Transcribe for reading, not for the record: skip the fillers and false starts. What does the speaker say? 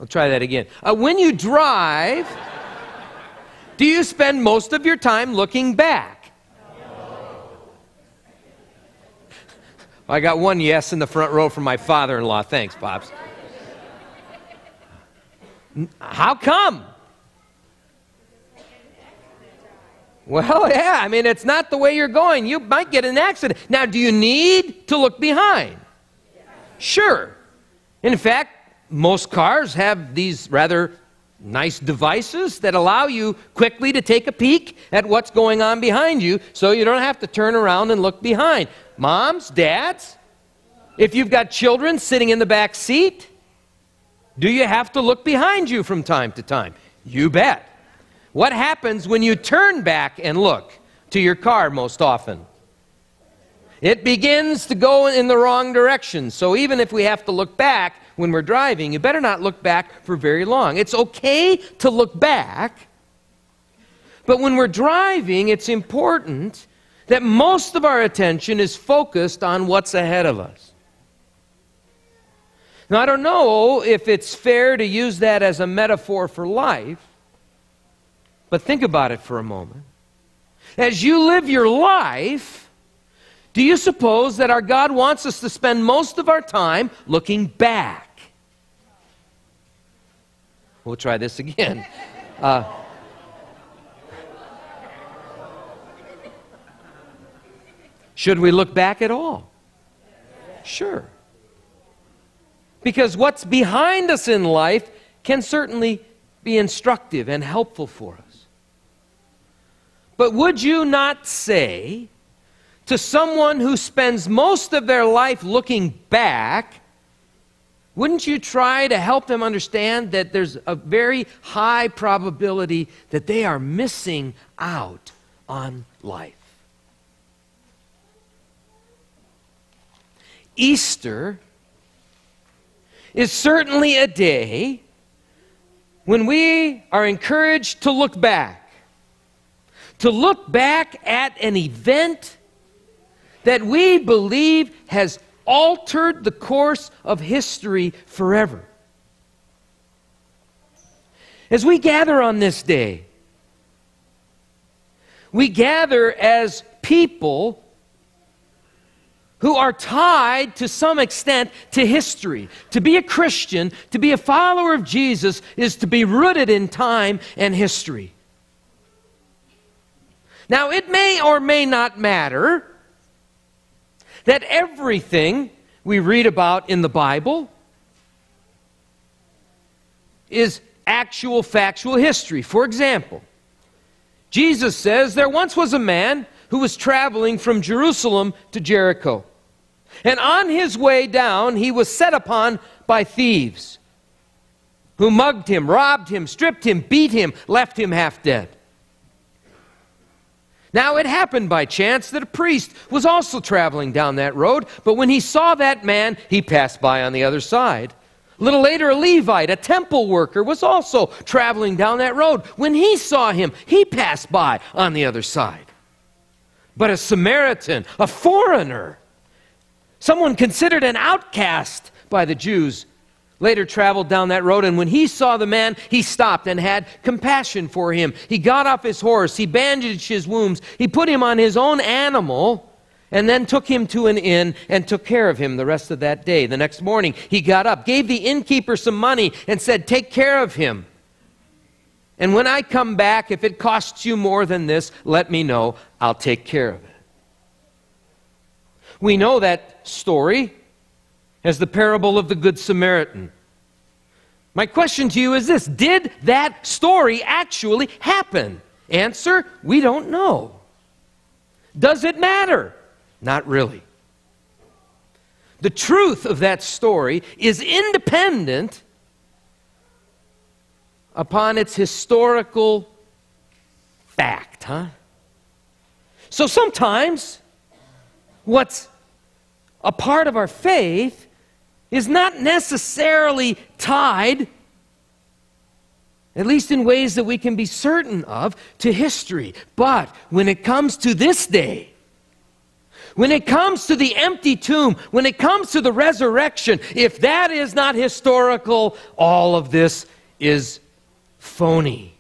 I'll try that again. When you drive, do you spend most of your time looking back? I got one yes in the front row from my father-in-law. Thanks, Pops. How come? Well, yeah, I mean, it's not the way you're going. You might get an accident. Now, do you need to look behind? Sure. In fact, most cars have these rather nice devices that allow you quickly to take a peek at what's going on behind you so you don't have to turn around and look behind. Moms, dads, if you've got children sitting in the back seat, do you have to look behind you from time to time? You bet. What happens when you turn back and look to your car most often? It begins to go in the wrong direction. So even if we have to look back when we're driving, you better not look back for very long. It's okay to look back, but when we're driving, it's important that most of our attention is focused on what's ahead of us. Now, I don't know if it's fair to use that as a metaphor for life, but think about it for a moment. As you live your life, do you suppose that our God wants us to spend most of our time looking back? We'll try this again. Should we look back at all? Sure. Because what's behind us in life can certainly be instructive and helpful for us. But would you not say to someone who spends most of their life looking back, wouldn't you try to help them understand that there's a very high probability that they are missing out on life? Easter is certainly a day when we are encouraged to look back at an event that we believe has altered the course of history forever. As we gather on this day, we gather as people who are tied to some extent to history. To be a Christian, to be a follower of Jesus, is to be rooted in time and history. Now, it may or may not matter that everything we read about in the Bible is actual factual history. For example, Jesus says there once was a man who was traveling from Jerusalem to Jericho. And on his way down, he was set upon by thieves who mugged him, robbed him, stripped him, beat him, left him half dead. Now, it happened by chance that a priest was also traveling down that road, but when he saw that man, he passed by on the other side. A little later, a Levite, a temple worker, was also traveling down that road. When he saw him, he passed by on the other side. But a Samaritan, a foreigner, someone considered an outcast by the Jews, later traveled down that road, and when he saw the man, he stopped and had compassion for him. He got off his horse, he bandaged his wounds, he put him on his own animal, and then took him to an inn and took care of him the rest of that day. The next morning, he got up, gave the innkeeper some money, and said, "Take care of him. And when I come back, if it costs you more than this, let me know. I'll take care of it." We know that story as the parable of the Good Samaritan. My question to you is this: did that story actually happen? Answer: we don't know. Does it matter? Not really. The truth of that story is independent upon its historical fact, So sometimes what's a part of our faith is not necessarily tied, at least in ways that we can be certain of, to history. But when it comes to this day, When it comes to the empty tomb, when it comes to the resurrection, if that is not historical, all of this is phony.